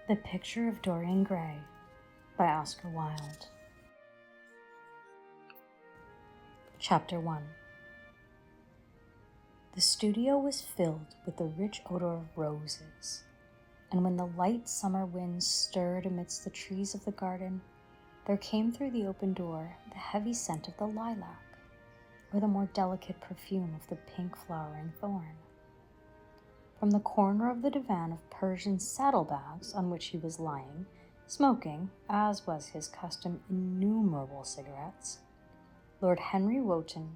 The Picture of Dorian Gray by Oscar Wilde. Chapter 1. The studio was filled with the rich odor of roses, and when the light summer winds stirred amidst the trees of the garden, there came through the open door the heavy scent of the lilac, or the more delicate perfume of the pink flowering thorn. From the corner of the divan of Persian saddlebags on which he was lying, smoking, as was his custom, innumerable cigarettes, Lord Henry Wotton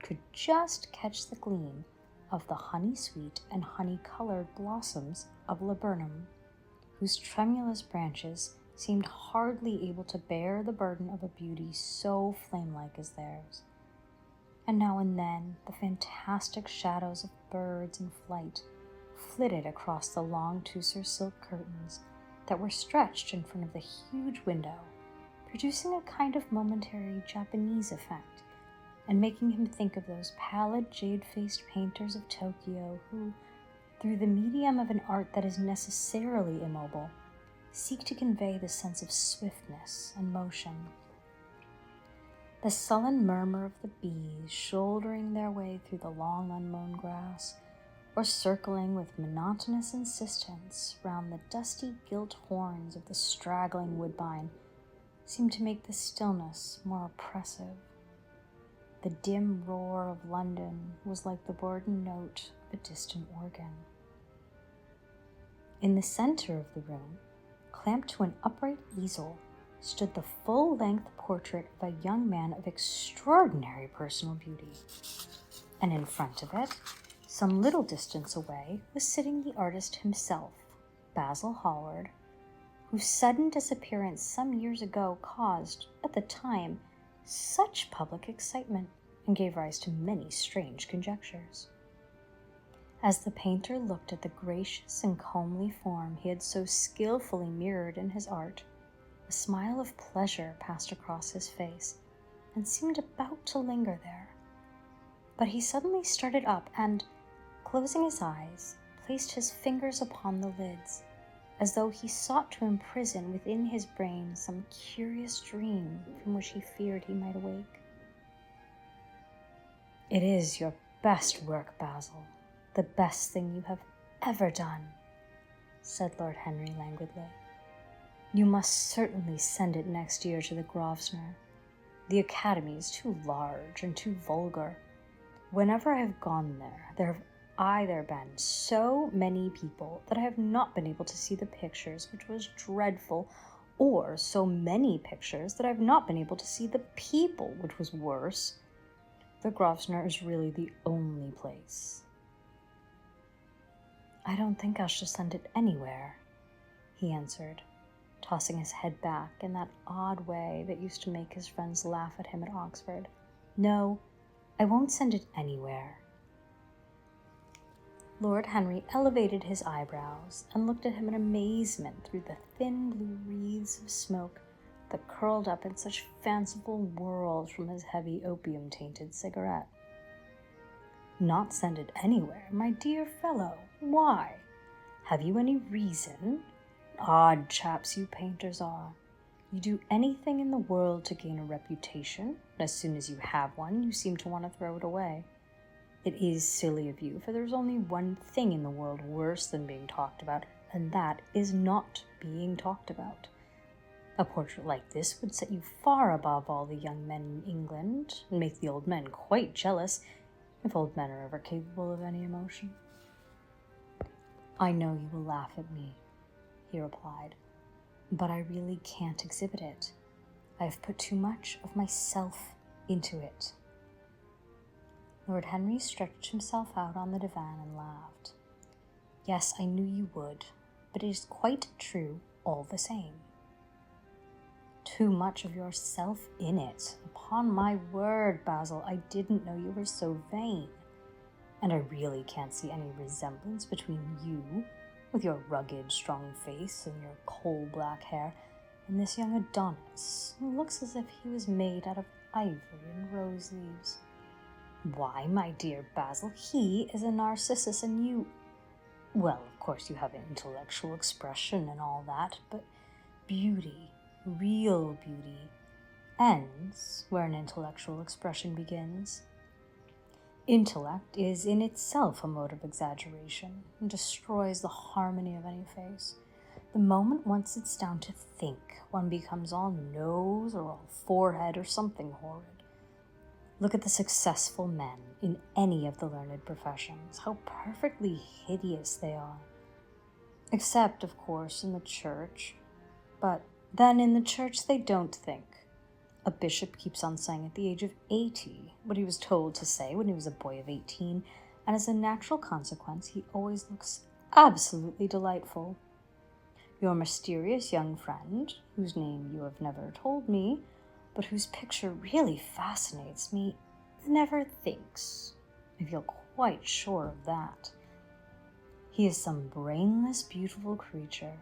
could just catch the gleam of the honey-sweet and honey-colored blossoms of laburnum, whose tremulous branches seemed hardly able to bear the burden of a beauty so flame-like as theirs. And now and then the fantastic shadows of birds in flight flitted across the long tussar silk curtains that were stretched in front of the huge window, producing a kind of momentary Japanese effect, and making him think of those pallid jade-faced painters of Tokyo who, through the medium of an art that is necessarily immobile, seek to convey the sense of swiftness and motion. The sullen murmur of the bees shouldering their way through the long unmown grass, or circling with monotonous insistence round the dusty gilt horns of the straggling woodbine, seemed to make the stillness more oppressive. The dim roar of London was like the burdened note of a distant organ. In the center of the room, clamped to an upright easel, stood the full-length portrait of a young man of extraordinary personal beauty, and in front of it, some little distance away, was sitting the artist himself, Basil Hallward, whose sudden disappearance some years ago caused, at the time, such public excitement and gave rise to many strange conjectures. As the painter looked at the gracious and comely form he had so skillfully mirrored in his art, a smile of pleasure passed across his face and seemed about to linger there. But he suddenly started up and, closing his eyes, placed his fingers upon the lids, as though he sought to imprison within his brain some curious dream from which he feared he might awake. "It is your best work, Basil, the best thing you have ever done," said Lord Henry languidly. "You must certainly send it next year to the Grosvenor. The Academy is too large and too vulgar. Whenever I have gone there have either been so many people that I have not been able to see the pictures, which was dreadful, or so many pictures that I have not been able to see the people, which was worse. The Grosvenor is really the only place." "I don't think I shall send it anywhere," he answered, tossing his head back in that odd way that used to make his friends laugh at him at Oxford. "No, I won't send it anywhere." Lord Henry elevated his eyebrows and looked at him in amazement through the thin blue wreaths of smoke that curled up in such fanciful whorls from his heavy opium-tainted cigarette. "Not send it anywhere, my dear fellow? Why? Have you any reason? Odd chaps you painters are. You do anything in the world to gain a reputation, and as soon as you have one, you seem to want to throw it away. It is silly of you, for there's only one thing in the world worse than being talked about, and that is not being talked about. A portrait like this would set you far above all the young men in England, and make the old men quite jealous, if old men are ever capable of any emotion." "I know you will laugh at me," he replied, "but I really can't exhibit it. I have put too much of myself into it." Lord Henry stretched himself out on the divan and laughed. "Yes, I knew you would, but it is quite true all the same." "Too much of yourself in it. Upon my word, Basil, I didn't know you were so vain. And I really can't see any resemblance between you, with your rugged, strong face and your coal-black hair, and this young Adonis, who looks as if he was made out of ivory and rose leaves. Why, my dear Basil, he is a Narcissus, and you—" Well, of course you have intellectual expression and all that, but beauty, real beauty, ends where an intellectual expression begins. Intellect is in itself a mode of exaggeration and destroys the harmony of any face. The moment one sits down to think, one becomes all nose or all forehead or something horrid. Look at the successful men in any of the learned professions, how perfectly hideous they are. Except, of course, in the church. But then in the church they don't think. A bishop keeps on saying at the age of 80 what he was told to say when he was a boy of 18, and as a natural consequence he always looks absolutely delightful. Your mysterious young friend, whose name you have never told me, but whose picture really fascinates me, never thinks. I feel quite sure of that. He is some brainless, beautiful creature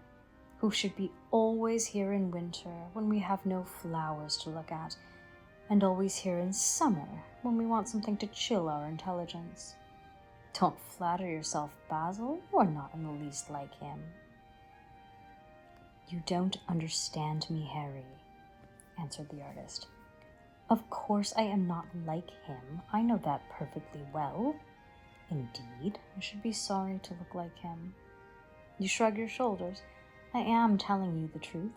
who should be always here in winter when we have no flowers to look at, and always here in summer when we want something to chill our intelligence. Don't flatter yourself, Basil, you are not in the least like him. You don't understand me, Harry, answered the artist. Of course I am not like him. I know that perfectly well. Indeed, I should be sorry to look like him. You shrug your shoulders. I am telling you the truth.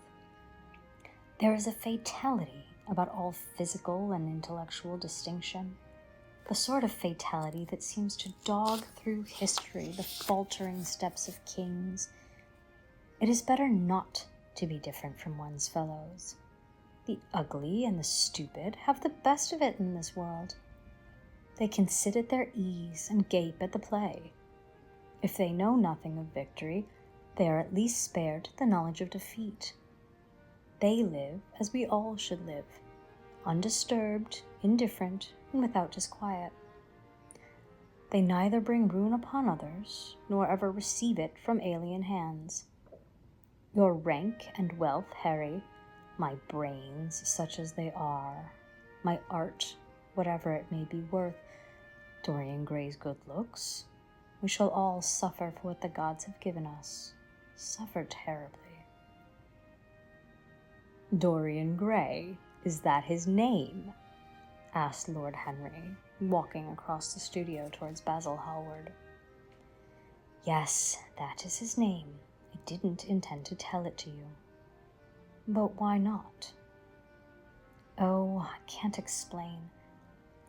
There is a fatality about all physical and intellectual distinction, the sort of fatality that seems to dog through history the faltering steps of kings. It is better not to be different from one's fellows. The ugly and the stupid have the best of it in this world. They can sit at their ease and gape at the play. If they know nothing of victory, they are at least spared the knowledge of defeat. They live as we all should live, undisturbed, indifferent, and without disquiet. They neither bring ruin upon others, nor ever receive it from alien hands. Your rank and wealth, Harry, my brains, such as they are, my art, whatever it may be worth, Dorian Gray's good looks, we shall all suffer for what the gods have given us, suffer terribly. Dorian Gray, is that his name? Asked Lord Henry, walking across the studio towards Basil Hallward. Yes, that is his name. I didn't intend to tell it to you. But why not? Oh, I can't explain.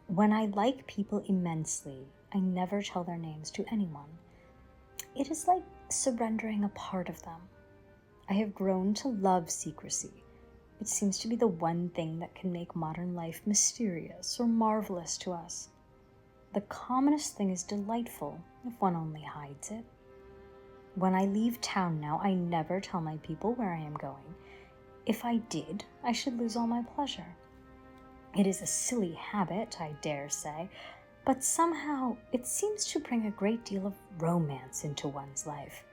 When I like people immensely, I never tell their names to anyone. It is like surrendering a part of them. I have grown to love secrecy. It seems to be the one thing that can make modern life mysterious or marvelous to us. The commonest thing is delightful if one only hides it. When I leave town now, I never tell my people where I am going. If I did, I should lose all my pleasure. It is a silly habit, I dare say, but somehow it seems to bring a great deal of romance into one's life.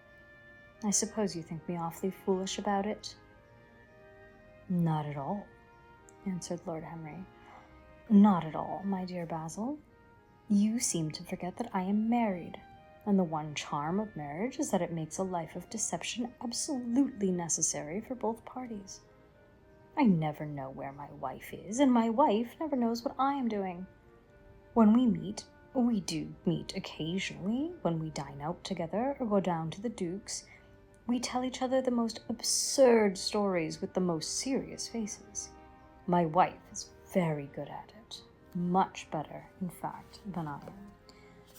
I suppose you think me awfully foolish about it? Not at all, answered Lord Henry. Not at all, my dear Basil. You seem to forget that I am married, and the one charm of marriage is that it makes a life of deception absolutely necessary for both parties. I never know where my wife is, and my wife never knows what I am doing. When we meet, we do meet occasionally, when we dine out together or go down to the Duke's, we tell each other the most absurd stories with the most serious faces. My wife is very good at it, much better, in fact, than I am.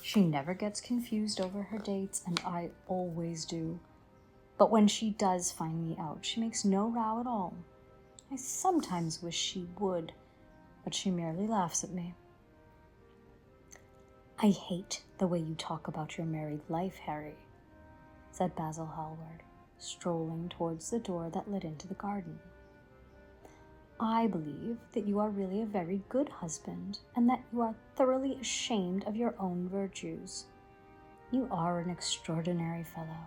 She never gets confused over her dates, and I always do. But when she does find me out, she makes no row at all. I sometimes wish she would, but she merely laughs at me. I hate the way you talk about your married life, Harry, said Basil Hallward, strolling towards the door that led into the garden. I believe that you are really a very good husband, and that you are thoroughly ashamed of your own virtues. You are an extraordinary fellow.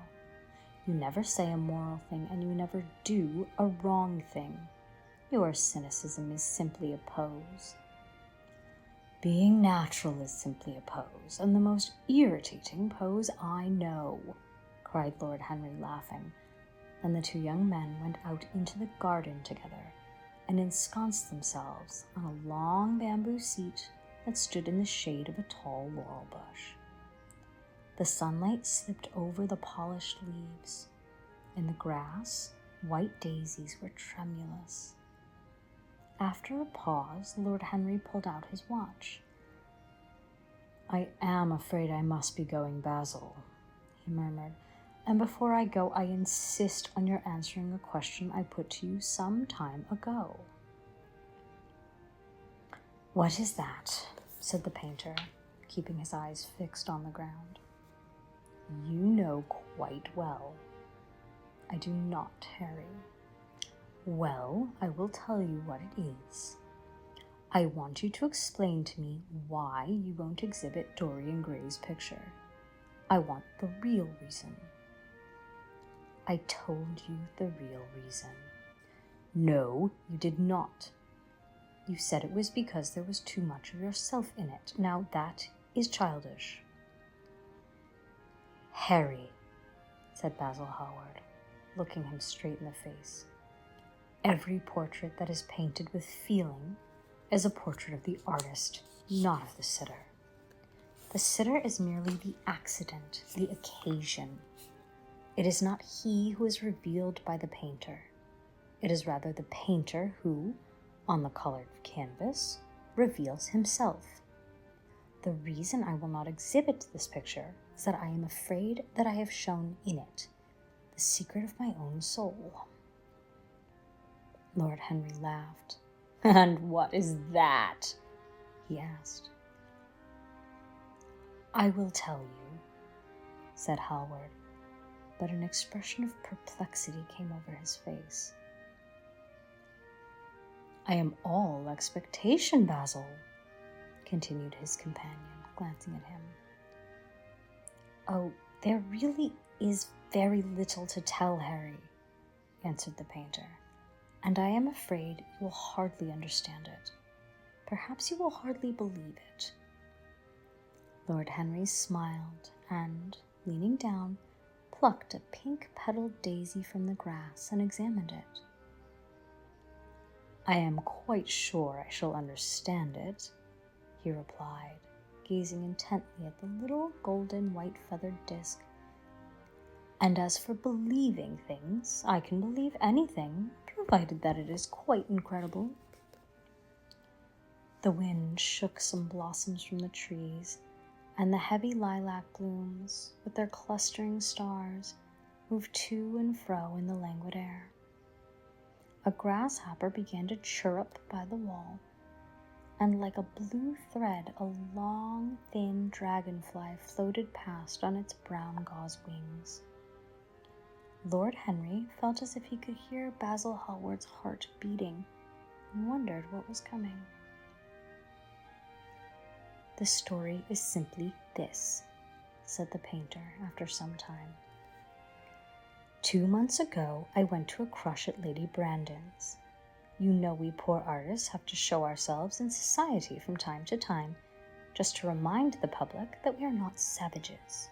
You never say a moral thing, and you never do a wrong thing. Your cynicism is simply a pose. Being natural is simply a pose, and the most irritating pose I know, cried Lord Henry, laughing. Then the two young men went out into the garden together and ensconced themselves on a long bamboo seat that stood in the shade of a tall laurel bush. The sunlight slipped over the polished leaves. In the grass, white daisies were tremulous. After a pause, Lord Henry pulled out his watch. "I am afraid I must be going, Basil," he murmured. "And before I go, I insist on your answering a question I put to you some time ago." "What is that?" said the painter, keeping his eyes fixed on the ground. "You know quite well." "I do not, Harry." "Well, I will tell you what it is. I want you to explain to me why you won't exhibit Dorian Gray's picture. I want the real reason." "I told you the real reason." "No, you did not. You said it was because there was too much of yourself in it. Now that is childish." "Harry," said Basil Hallward, looking him straight in the face, "every portrait that is painted with feeling is a portrait of the artist, not of the sitter. The sitter is merely the accident, the occasion. It is not he who is revealed by the painter. It is rather the painter who, on the colored canvas, reveals himself. The reason I will not exhibit this picture is that I am afraid that I have shown in it the secret of my own soul." Lord Henry laughed. "And what is that?" he asked. "I will tell you," said Hallward, but an expression of perplexity came over his face. "I am all expectation, Basil," continued his companion, glancing at him. "Oh, there really is very little to tell, Harry," answered the painter, "and I am afraid you will hardly understand it. Perhaps you will hardly believe it." Lord Henry smiled and, leaning down, plucked a pink-petaled daisy from the grass and examined it. "I am quite sure I shall understand it," he replied, gazing intently at the little golden white-feathered disc. "And as for believing things, I can believe anything, provided that it is quite incredible." The wind shook some blossoms from the trees, and the heavy lilac blooms, with their clustering stars, moved to and fro in the languid air. A grasshopper began to chirrup by the wall, and like a blue thread, a long, thin dragonfly floated past on its brown gauze wings. Lord Henry felt as if he could hear Basil Hallward's heart beating, and wondered what was coming. "The story is simply this," said the painter after some time. 2 months ago, I went to a crush at Lady Brandon's. You know we poor artists have to show ourselves in society from time to time, just to remind the public that we are not savages.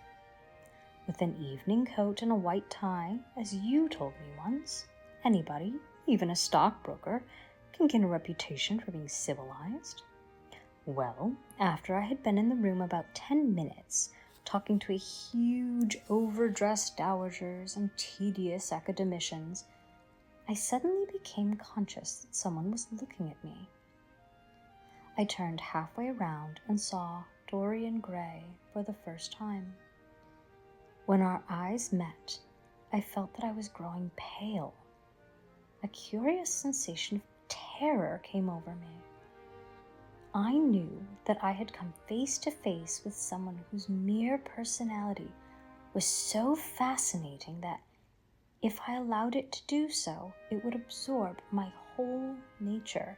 With an evening coat and a white tie, as you told me once, anybody, even a stockbroker, can gain a reputation for being civilized. Well, after I had been in the room about 10 minutes, talking to a huge, overdressed dowagers and tedious academicians, I suddenly became conscious that someone was looking at me. I turned halfway around and saw Dorian Gray for the first time. When our eyes met, I felt that I was growing pale. A curious sensation of terror came over me. I knew that I had come face to face with someone whose mere personality was so fascinating that, if I allowed it to do so, it would absorb my whole nature,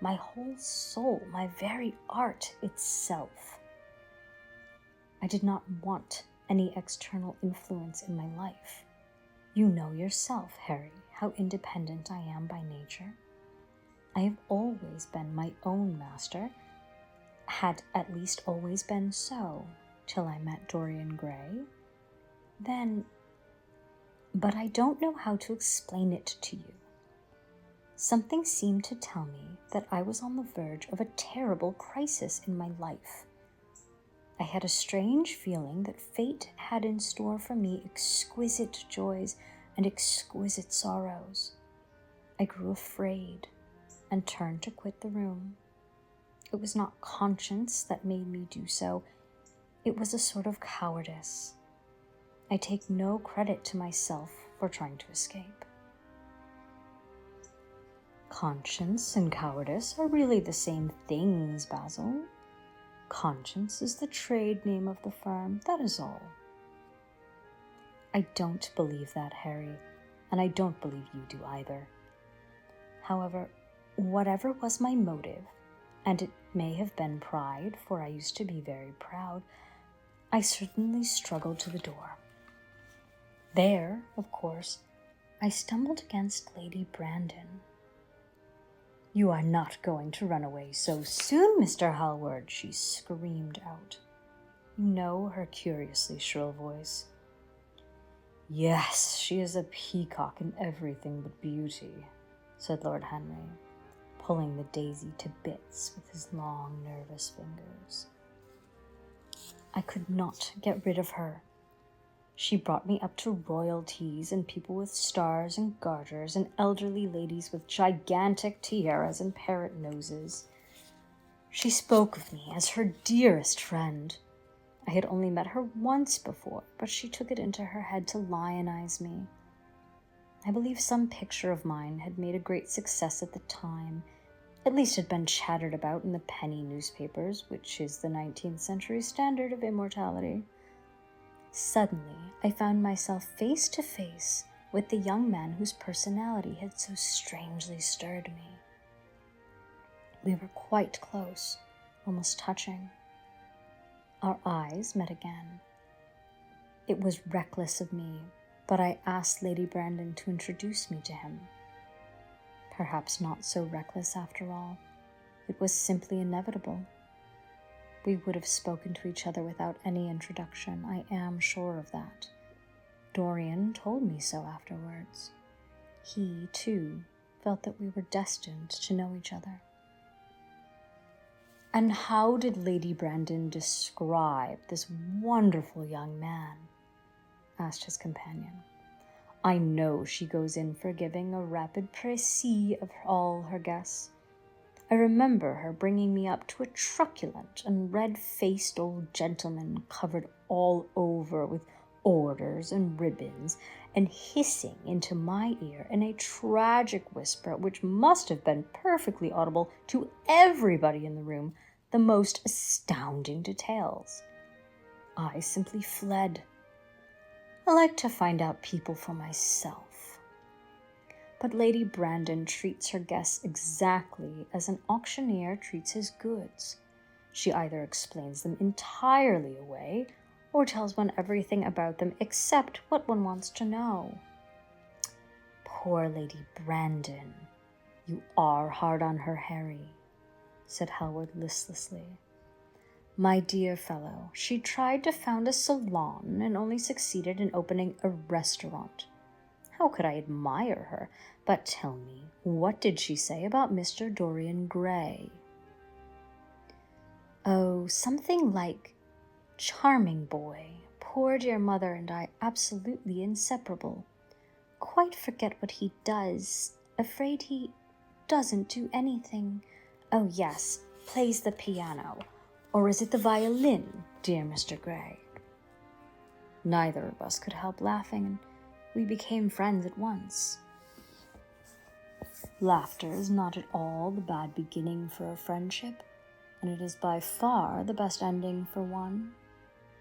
my whole soul, my very art itself. I did not want any external influence in my life. You know yourself, Harry, how independent I am by nature. I have always been my own master, had at least always been so, till I met Dorian Gray. Then but I don't know how to explain it to you. Something seemed to tell me that I was on the verge of a terrible crisis in my life. I had a strange feeling that fate had in store for me exquisite joys and exquisite sorrows. I grew afraid and turned to quit the room. It was not conscience that made me do so. It was a sort of cowardice. I take no credit to myself for trying to escape. Conscience and cowardice are really the same things, Basil. Conscience is the trade name of the firm, that is all. I don't believe that, Harry, and I don't believe you do either. However, whatever was my motive, and it may have been pride, for I used to be very proud, I certainly struggled to the door. There, of course, I stumbled against Lady Brandon. "You are not going to run away so soon, Mr. Hallward," she screamed out. You know her curiously shrill voice. "Yes, she is a peacock in everything but beauty," said Lord Henry, pulling the daisy to bits with his long, nervous fingers. I could not get rid of her. She brought me up to royalties and people with stars and garters and elderly ladies with gigantic tiaras and parrot noses. She spoke of me as her dearest friend. I had only met her once before, but she took it into her head to lionize me. I believe some picture of mine had made a great success at the time, at least had been chattered about in the penny newspapers, which is the 19th century standard of immortality. Suddenly, I found myself face to face with the young man whose personality had so strangely stirred me. We were quite close, almost touching. Our eyes met again. It was reckless of me, but I asked Lady Brandon to introduce me to him. Perhaps not so reckless after all. It was simply inevitable. We would have spoken to each other without any introduction, I am sure of that. Dorian told me so afterwards. He, too, felt that we were destined to know each other. "And how did Lady Brandon describe this wonderful young man?" asked his companion. "I know she goes in for giving a rapid précis of all her guests. I remember her bringing me up to a truculent and red-faced old gentleman covered all over with orders and ribbons, and hissing into my ear in a tragic whisper which must have been perfectly audible to everybody in the room the most astounding details. I simply fled. I like to find out people for myself. But Lady Brandon treats her guests exactly as an auctioneer treats his goods. She either explains them entirely away, or tells one everything about them except what one wants to know. Poor Lady Brandon. You are hard on her, Harry, said Hallward listlessly. My dear fellow, she tried to found a salon and only succeeded in opening a restaurant. How could I admire her? But tell me, what did she say about Mr. Dorian Gray? Oh, something like, charming boy, poor dear mother and I absolutely inseparable. Quite forget what he does. Afraid he doesn't do anything. Oh yes, plays the piano. Or is it the violin, dear Mr. Gray? Neither of us could help laughing, and we became friends at once. Laughter is not at all the bad beginning for a friendship, and it is by far the best ending for one,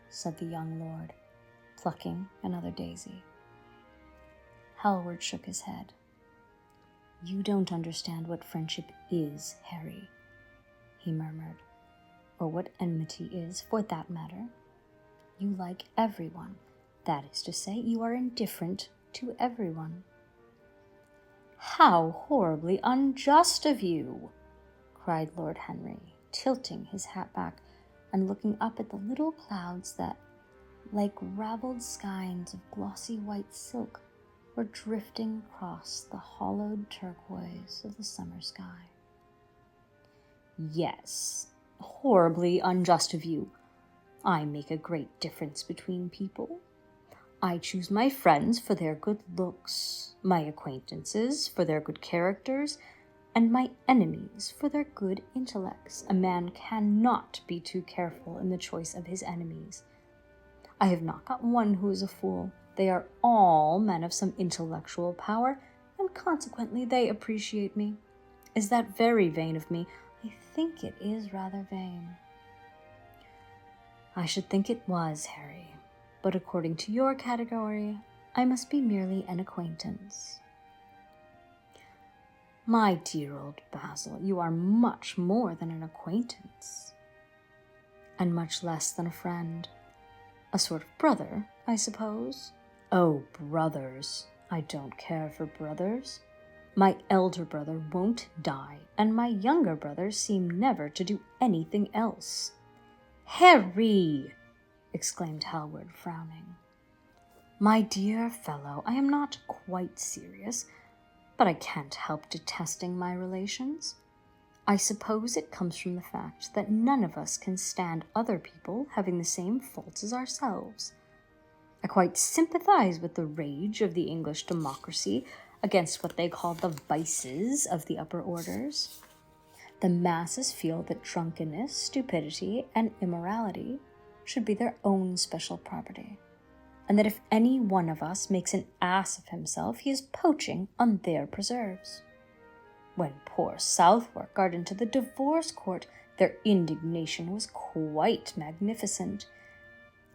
said the young lord, plucking another daisy. Hallward shook his head. You don't understand what friendship is, Harry, he murmured, or what enmity is, for that matter. You like everyone. That is to say, you are indifferent to everyone. How horribly unjust of you, cried Lord Henry, tilting his hat back and looking up at the little clouds that, like ravelled skeins of glossy white silk, were drifting across the hollowed turquoise of the summer sky. Yes, horribly unjust of you. I make a great difference between people. I choose my friends for their good looks, my acquaintances for their good characters, and my enemies for their good intellects. A man cannot be too careful in the choice of his enemies. I have not got one who is a fool. They are all men of some intellectual power, and consequently they appreciate me. Is that very vain of me? I think it is rather vain. I should think it was, Harry, but according to your category, I must be merely an acquaintance. My dear old Basil, you are much more than an acquaintance, and much less than a friend. A sort of brother, I suppose. Oh, brothers. I don't care for brothers. My elder brother won't die, and my younger brothers seem never to do anything else. Harry! Exclaimed Hallward, frowning. My dear fellow, I am not quite serious, but I can't help detesting my relations. I suppose it comes from the fact that none of us can stand other people having the same faults as ourselves. I quite sympathize with the rage of the English democracy against what they call the vices of the upper orders. The masses feel that drunkenness, stupidity, and immorality should be their own special property, and that if any one of us makes an ass of himself, he is poaching on their preserves. When poor Southwark got into the divorce court, their indignation was quite magnificent,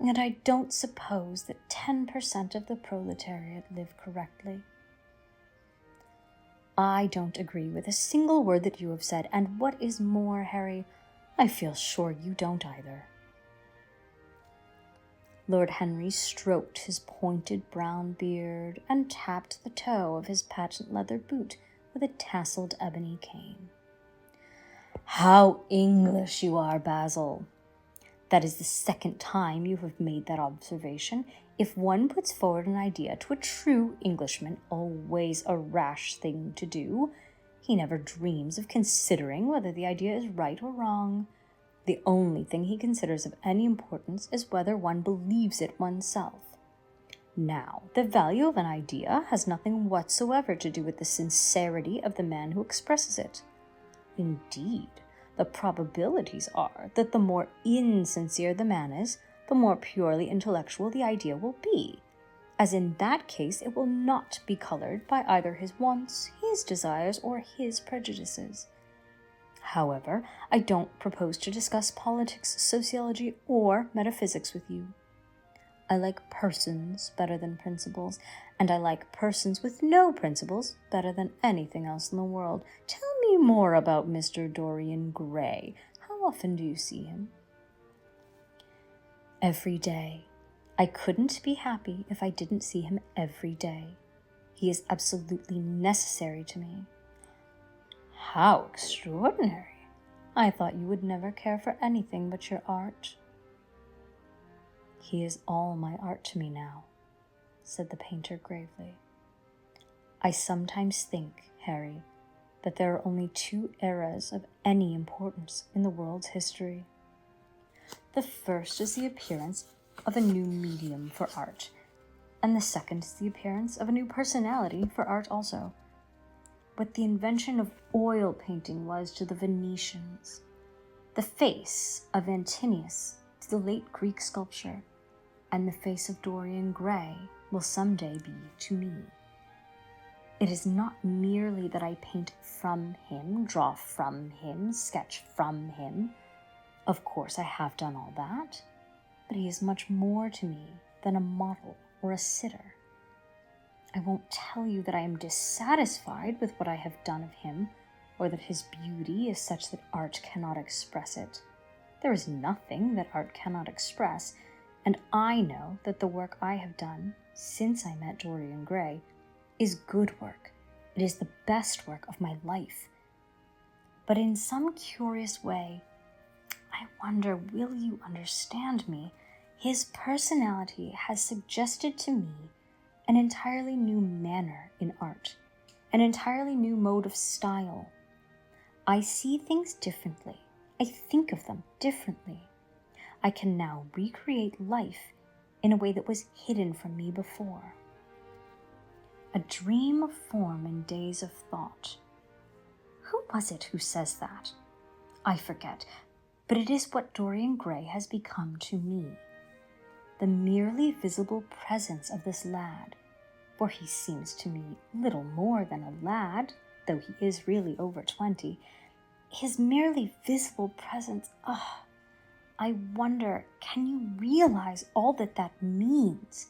and I don't suppose that 10% of the proletariat live correctly. I don't agree with a single word that you have said, and what is more, Harry, I feel sure you don't either. Lord Henry stroked his pointed brown beard and tapped the toe of his patent leather boot with a tasseled ebony cane. How English you are, Basil! That is the second time you have made that observation. If one puts forward an idea to a true Englishman, always a rash thing to do, he never dreams of considering whether the idea is right or wrong. The only thing he considers of any importance is whether one believes it oneself. Now, the value of an idea has nothing whatsoever to do with the sincerity of the man who expresses it. Indeed, the probabilities are that the more insincere the man is, the more purely intellectual the idea will be, as in that case it will not be colored by either his wants, his desires, or his prejudices. However, I don't propose to discuss politics, sociology, or metaphysics with you. I like persons better than principles, and I like persons with no principles better than anything else in the world. Tell me more about Mr. Dorian Gray. How often do you see him? Every day. I couldn't be happy if I didn't see him every day. He is absolutely necessary to me. How extraordinary! I thought you would never care for anything but your art. He is all my art to me now, said the painter gravely. I sometimes think, Harry, that there are only two eras of any importance in the world's history. The first is the appearance of a new medium for art, and the second is the appearance of a new personality for art also. What the invention of oil painting was to the Venetians, the face of Antinous to the late Greek sculpture, and the face of Dorian Gray will someday be to me. It is not merely that I paint from him, draw from him, sketch from him. Of course, I have done all that, but he is much more to me than a model or a sitter. I won't tell you that I am dissatisfied with what I have done of him, or that his beauty is such that art cannot express it. There is nothing that art cannot express, and I know that the work I have done, since I met Dorian Gray, is good work. It is the best work of my life. But in some curious way, I wonder, will you understand me? His personality has suggested to me an entirely new manner in art, an entirely new mode of style. I see things differently. I think of them differently. I can now recreate life in a way that was hidden from me before. A dream of form in days of thought. Who was it who says that? I forget, but it is what Dorian Gray has become to me. The merely visible presence of this lad, for he seems to me little more than a lad, though he is really over 20, his merely visible presence, I wonder, can you realize all that that means?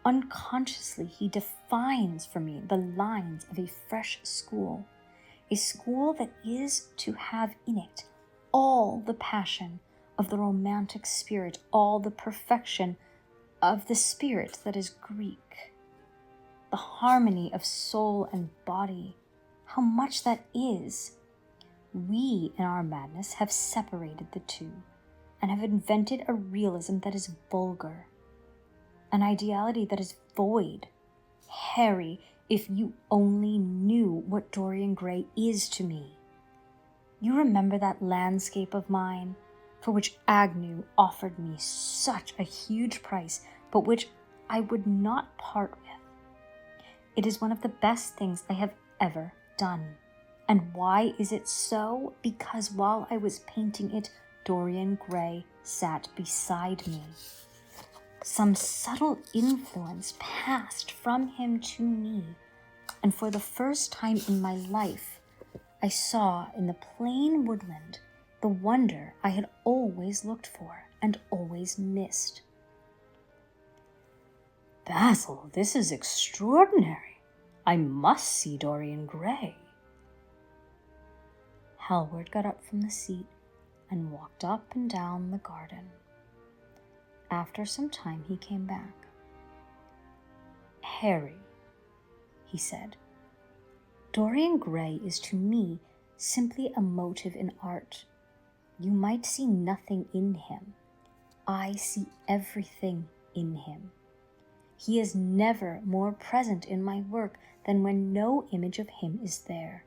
Unconsciously, he defines for me the lines of a fresh school, a school that is to have in it all the passion of the romantic spirit, all the perfection of the spirit that is Greek, the harmony of soul and body. How much that is! We, in our madness, have separated the two and have invented a realism that is vulgar, an ideality that is void. Harry, if you only knew what Dorian Gray is to me. You remember that landscape of mine, for which Agnew offered me such a huge price, but which I would not part with. It is one of the best things I have ever done. And why is it so? Because while I was painting it, Dorian Gray sat beside me. Some subtle influence passed from him to me, and for the first time in my life, I saw in the plain woodland the wonder I had always looked for and always missed. Basil, this is extraordinary. I must see Dorian Gray. Hallward got up from the seat and walked up and down the garden. After some time he came back. Harry, he said, Dorian Gray is to me simply a motive in art. You might see nothing in him. I see everything in him. He is never more present in my work than when no image of him is there.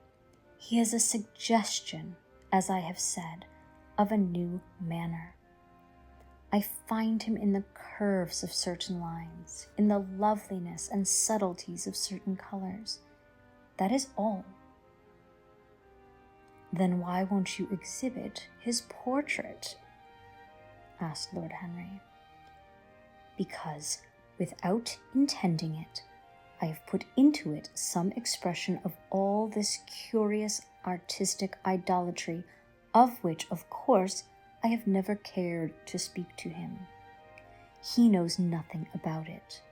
He is a suggestion, as I have said, of a new manner. I find him in the curves of certain lines, in the loveliness and subtleties of certain colors. That is all. Then why won't you exhibit his portrait? Asked Lord Henry. Because, without intending it, I have put into it some expression of all this curious artistic idolatry, of which, of course, I have never cared to speak to him. He knows nothing about it.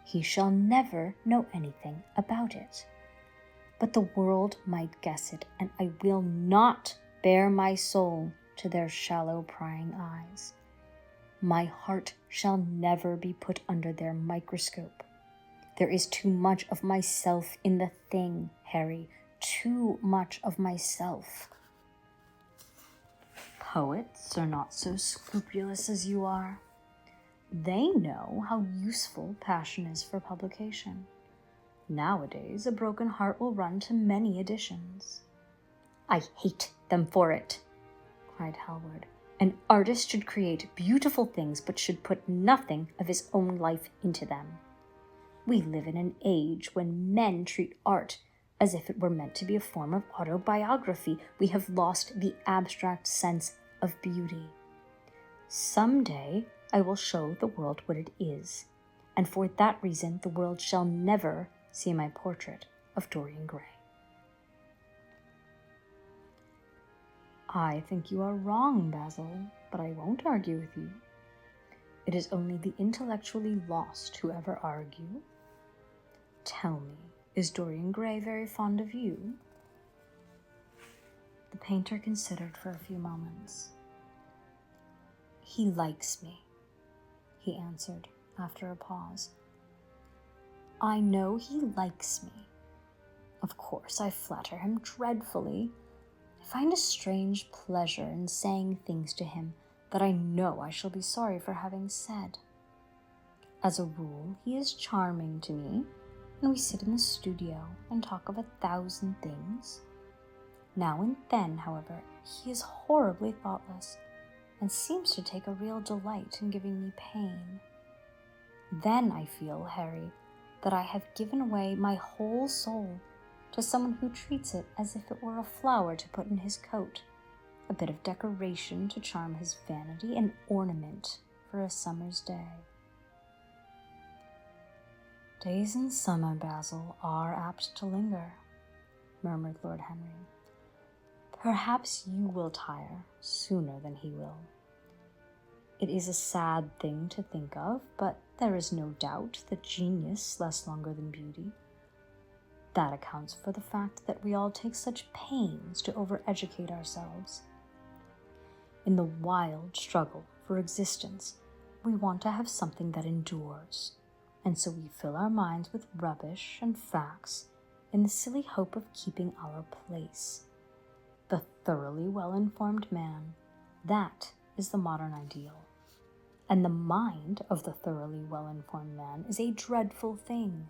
He shall never know anything about it. But the world might guess it, and I will not bare my soul to their shallow prying eyes. My heart shall never be put under their microscope. There is too much of myself in the thing, Harry, too much of myself. Poets are not so scrupulous as you are. They know how useful passion is for publication. Nowadays, a broken heart will run to many editions. I hate them for it, cried Hallward. An artist should create beautiful things, but should put nothing of his own life into them. We live in an age when men treat art as if it were meant to be a form of autobiography. We have lost the abstract sense of beauty. Someday I will show the world what it is, and for that reason the world shall never see my portrait of Dorian Gray. I think you are wrong, Basil, but I won't argue with you. It is only the intellectually lost who ever argue. Tell me, is Dorian Gray very fond of you? The painter considered for a few moments. He likes me, he answered after a pause. I know he likes me. Of course, I flatter him dreadfully. I find a strange pleasure in saying things to him that I know I shall be sorry for having said. As a rule, he is charming to me, and we sit in the studio and talk of 1,000 things. Now and then, however, he is horribly thoughtless and seems to take a real delight in giving me pain. Then I feel, Harry, that I have given away my whole soul to someone who treats it as if it were a flower to put in his coat, a bit of decoration to charm his vanity, an ornament for a summer's day. Days in summer, Basil, are apt to linger, murmured Lord Henry. Perhaps you will tire sooner than he will. It is a sad thing to think of, but there is no doubt that genius lasts longer than beauty. That accounts for the fact that we all take such pains to overeducate ourselves. In the wild struggle for existence, we want to have something that endures, and so we fill our minds with rubbish and facts in the silly hope of keeping our place. The thoroughly well-informed man, that is the modern ideal. And the mind of the thoroughly well-informed man is a dreadful thing.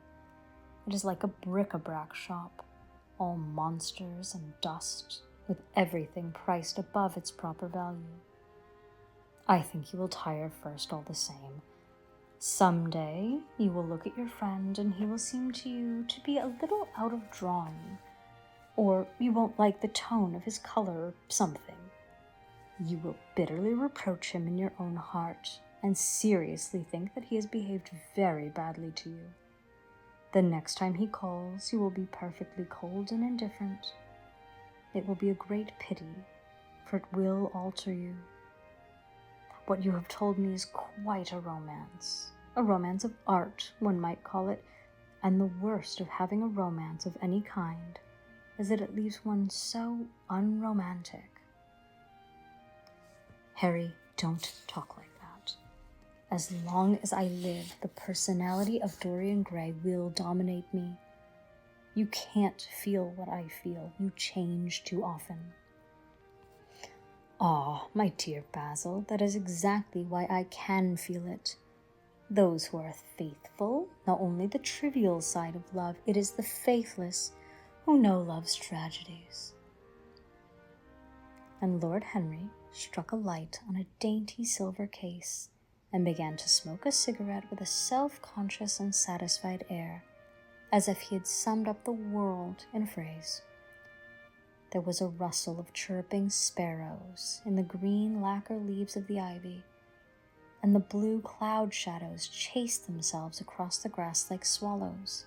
It is like a bric-a-brac shop, all monsters and dust, with everything priced above its proper value. I think you will tire first all the same. Some day you will look at your friend and he will seem to you to be a little out of drawing, or you won't like the tone of his color or something. You will bitterly reproach him in your own heart and seriously think that he has behaved very badly to you. The next time he calls, you will be perfectly cold and indifferent. It will be a great pity, for it will alter you. What you have told me is quite a romance of art, one might call it, and the worst of having a romance of any kind is that it leaves one so unromantic. Harry, don't talk like that. As long as I live, the personality of Dorian Gray will dominate me. You can't feel what I feel. You change too often. Ah, my dear Basil, that is exactly why I can feel it. Those who are faithful know only the trivial side of love. It is the faithless who know love's tragedies. And Lord Henry struck a light on a dainty silver case and began to smoke a cigarette with a self-conscious and satisfied air, as if he had summed up the world in a phrase. There was a rustle of chirping sparrows in the green lacquer leaves of the ivy, and the blue cloud shadows chased themselves across the grass like swallows.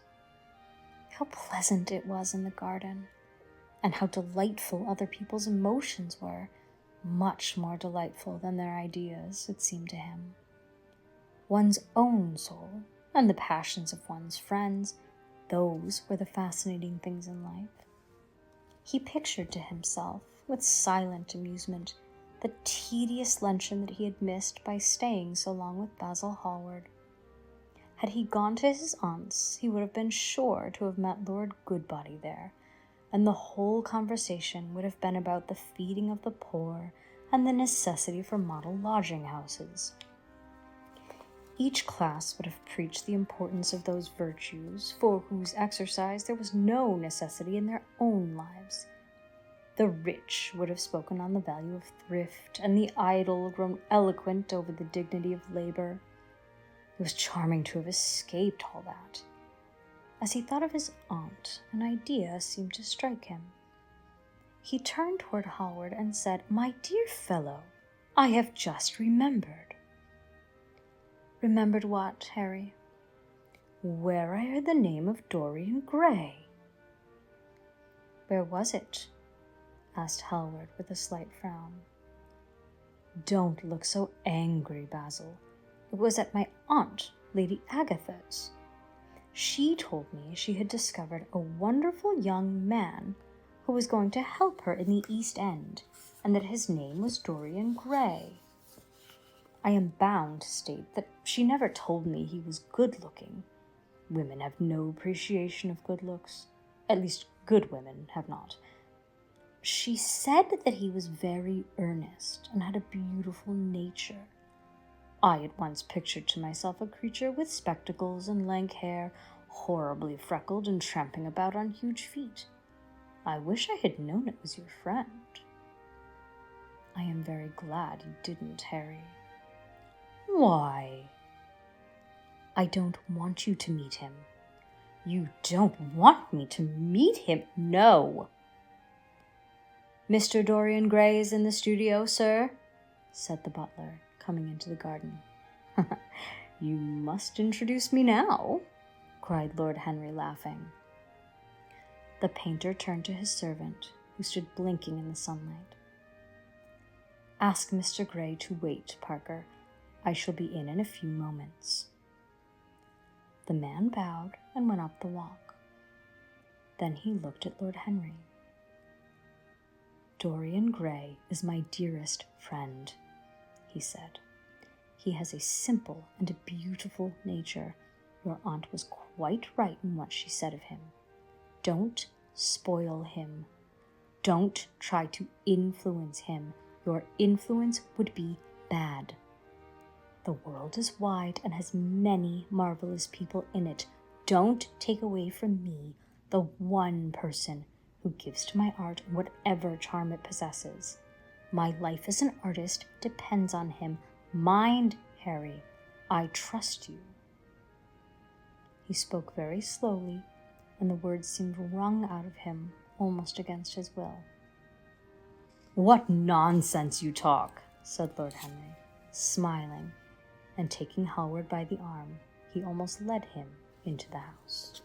How pleasant it was in the garden, and how delightful other people's emotions were, much more delightful than their ideas, it seemed to him. One's own soul, and the passions of one's friends, those were the fascinating things in life. He pictured to himself, with silent amusement, the tedious luncheon that he had missed by staying so long with Basil Hallward. Had he gone to his aunt's, he would have been sure to have met Lord Goodbody there, and the whole conversation would have been about the feeding of the poor and the necessity for model lodging-houses. Each class would have preached the importance of those virtues for whose exercise there was no necessity in their own lives. The rich would have spoken on the value of thrift, and the idle grown eloquent over the dignity of labor. It was charming to have escaped all that. As he thought of his aunt, an idea seemed to strike him. He turned toward Hallward and said, "My dear fellow, I have just remembered." "Remembered what, Harry?" "Where I heard the name of Dorian Gray." "Where was it?" asked Hallward with a slight frown. "Don't look so angry, Basil. It was at my aunt, Lady Agatha's. She told me she had discovered a wonderful young man who was going to help her in the East End, and that his name was Dorian Gray. I am bound to state that she never told me he was good-looking. Women have no appreciation of good looks. At least, good women have not. She said that he was very earnest and had a beautiful nature. I at once pictured to myself a creature with spectacles and lank hair, horribly freckled and tramping about on huge feet. I wish I had known it was your friend." "I am very glad you didn't, Harry." "Why?" "I don't want you to meet him." "You don't want me to meet him?" "No." "Mr. Dorian Gray is in the studio, sir," said the butler, coming into the garden. "You must introduce me now," cried Lord Henry, laughing. The painter turned to his servant, who stood blinking in the sunlight. "Ask Mr. Gray to wait, Parker. I shall be in a few moments." The man bowed and went up the walk. Then he looked at Lord Henry. "Dorian Gray is my dearest friend," he said. "He has a simple and a beautiful nature. Your aunt was quite right in what she said of him. Don't spoil him. Don't try to influence him. Your influence would be bad. The world is wide and has many marvelous people in it. Don't take away from me the one person who gives to my art whatever charm it possesses. My life as an artist depends on him. Mind, Harry, I trust you." He spoke very slowly, and the words seemed wrung out of him almost against his will. "What nonsense you talk," said Lord Henry, smiling, and taking Hallward by the arm, he almost led him into the house.